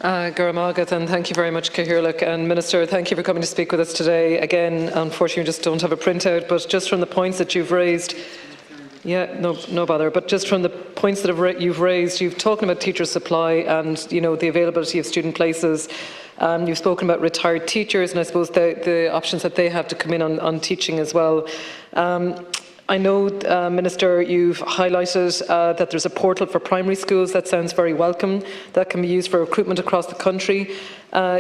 Garamagat, and thank you very much, Cahirlock. And Minister, thank you for coming to speak with us today. Again, unfortunately, we just don't have a printout, but just from the points that you've raised, no bother. But just from the points that you've raised, you've talked about teacher supply and the availability of student places. You've spoken about retired teachers, and I suppose the options that they have to come in on teaching as well. I know, Minister, you've highlighted that there's a portal for primary schools. That sounds very welcome. That can be used for recruitment across the country.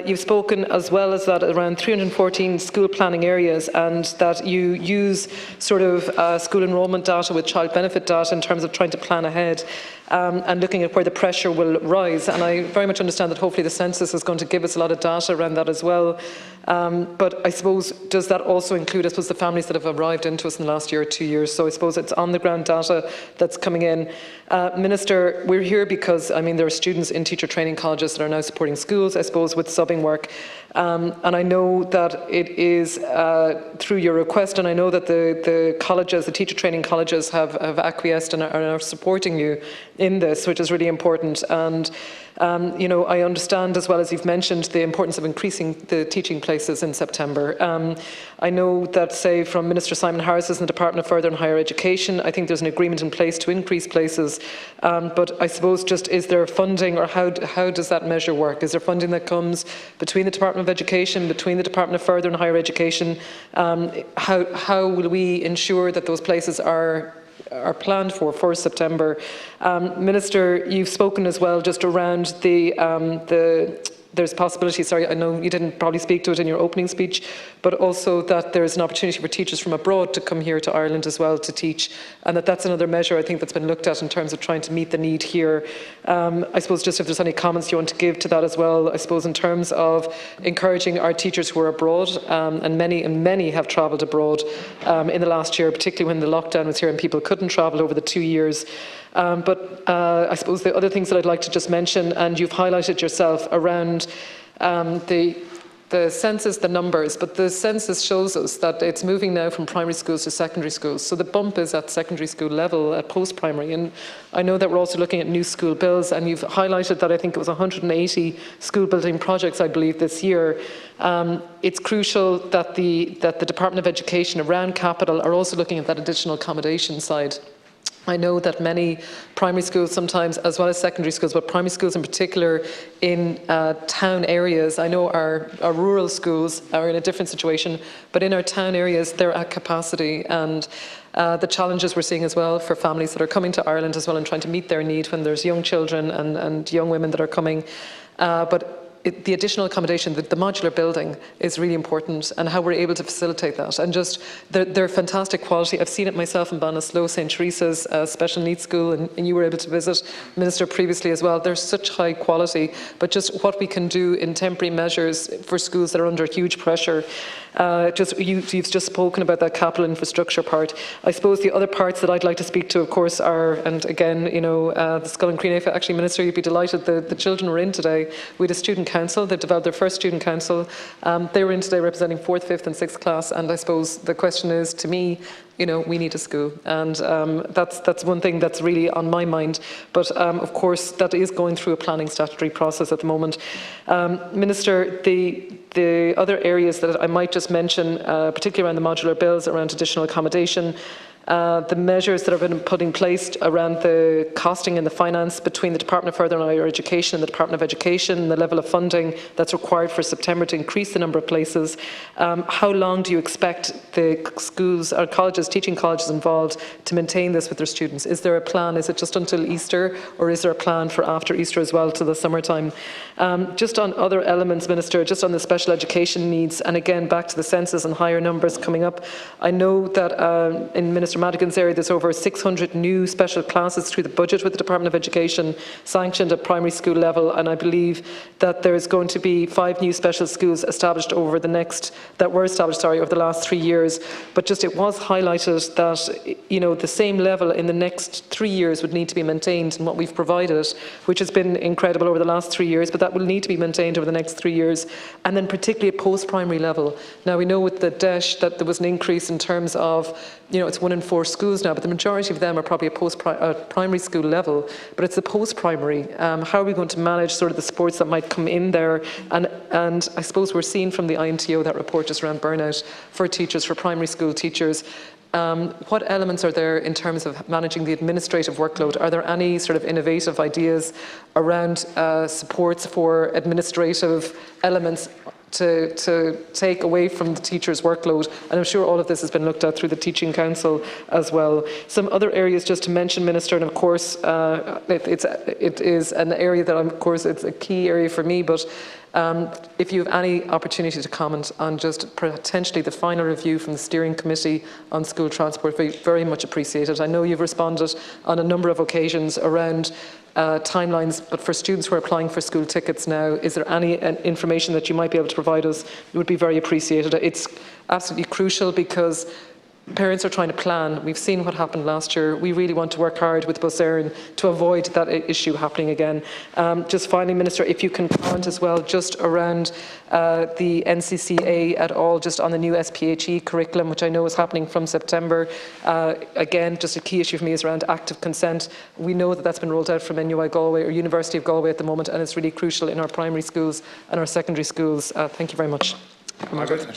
You've spoken as well as that around 314 school planning areas, and that you use sort of school enrolment data with child benefit data in terms of trying to plan ahead and looking at where the pressure will rise. And I very much understand that hopefully the census is going to give us a lot of data around that as well. But I suppose, does that also include, the families that have arrived into us in the last year or 2 years? So I suppose it's on the ground data that's coming in. Minister, we're here because, there are students in teacher training colleges that are now supporting schools, I suppose, with subbing work. And I know that it is through your request, and I know that the colleges, the teacher training colleges have acquiesced and are supporting you in this, which is really important. And I understand, as well as you've mentioned, the importance of increasing the teaching places in September. I know that, say, from Minister Simon Harris's in the Department of Further and Higher Education, I think there's an agreement in place to increase places. But I suppose, just, is there funding, or how does that measure work? Is there funding that comes between the Department of Education, between the Department of Further and Higher Education? How will we ensure that those places are planned for September? Minister, you've spoken as well just around there's a possibility, sorry, I know you didn't probably speak to it in your opening speech, but also that there's an opportunity for teachers from abroad to come here to Ireland as well to teach, and that's another measure I think that's been looked at in terms of trying to meet the need here. I suppose just if there's any comments you want to give to that as well, I suppose in terms of encouraging our teachers who are abroad, and many have travelled abroad in the last year, particularly when the lockdown was here and people couldn't travel over the 2 years. But I suppose the other things that I'd like to just mention, and you've highlighted yourself around the census, the numbers, but the census shows us that it's moving now from primary schools to secondary schools. So the bump is at secondary school level, at post-primary. And I know that we're also looking at new school builds, and you've highlighted that I think it was 180 school building projects, I believe, this year. It's crucial that the Department of Education around capital are also looking at that additional accommodation side. I know that many primary schools sometimes, as well as secondary schools, but primary schools in particular in town areas, I know our rural schools are in a different situation, but in our town areas they're at capacity, and the challenges we're seeing as well for families that are coming to Ireland as well and trying to meet their need when there's young children and young women that are coming. The additional accommodation, the modular building is really important, and how we're able to facilitate that. And just, they're fantastic quality. I've seen it myself in Ballinasloe, St. Teresa's special needs school, and you were able to visit, Minister, previously as well. They're such high quality, but just what we can do in temporary measures for schools that are under huge pressure. You've just spoken about that capital infrastructure part. I suppose the other parts that I'd like to speak to, of course, are, and again, the Skull and Creenafe, actually, Minister, you'd be delighted, the children were in today. We had a student council. They've developed their first student council. They were in today representing 4th, 5th and 6th class, and I suppose the question is, to me, we need a school, and that's one thing that's really on my mind. But of course, that is going through a planning statutory process at the moment. Minister, the other areas that I might just mention, particularly around the modular bills, around additional accommodation, the measures that have been put in place around the costing and the finance between the Department of Further and Higher Education and the Department of Education, and the level of funding that's required for September to increase the number of places. How long do you expect the schools or colleges, teaching colleges involved, to maintain this with their students? Is there a plan? Is it just until Easter, or is there a plan for after Easter as well, to the summertime? Just on other elements, Minister, just on the special education needs, and again back to the census and higher numbers coming up. I know that in Minister Madigan's area there's over 600 new special classes through the budget with the Department of Education sanctioned at primary school level, and I believe that there is going to be 5 new special schools established over the last 3 years. But just, it was highlighted that the same level in the next 3 years would need to be maintained in what we've provided, which has been incredible over the last 3 years, but that will need to be maintained over the next 3 years, and then particularly at post-primary level. Now we know with the DESH that there was an increase in terms of, it's 1 in 104 schools now, but the majority of them are probably at primary school level, but it's the post-primary. How are we going to manage sort of the sports that might come in there? And I suppose we're seeing from the IMTO, that report just around burnout for teachers, for primary school teachers. What elements are there in terms of managing the administrative workload? Are there any sort of innovative ideas around supports for administrative elements to take away from the teacher's workload? And I'm sure all of this has been looked at through the Teaching Council as well. Some other areas just to mention, Minister, and of course it is an area that, of course, it's a key area for me, but if you have any opportunity to comment on just potentially the final review from the Steering Committee on School Transport, very much appreciated. I know you've responded on a number of occasions around timelines, but for students who are applying for school tickets now, is there any information that you might be able to provide us? It would be very appreciated. It's absolutely crucial because parents are trying to plan. We've seen what happened last year. We really want to work hard with Bus Éireann to avoid that issue happening again. Just finally, Minister, if you can comment as well just around the NCCA at all, just on the new SPHE curriculum, which I know is happening from September. Again, just a key issue for me is around active consent. We know that that's been rolled out from NUI Galway or University of Galway at the moment, and it's really crucial in our primary schools and our secondary schools. Thank you very much. Margaret,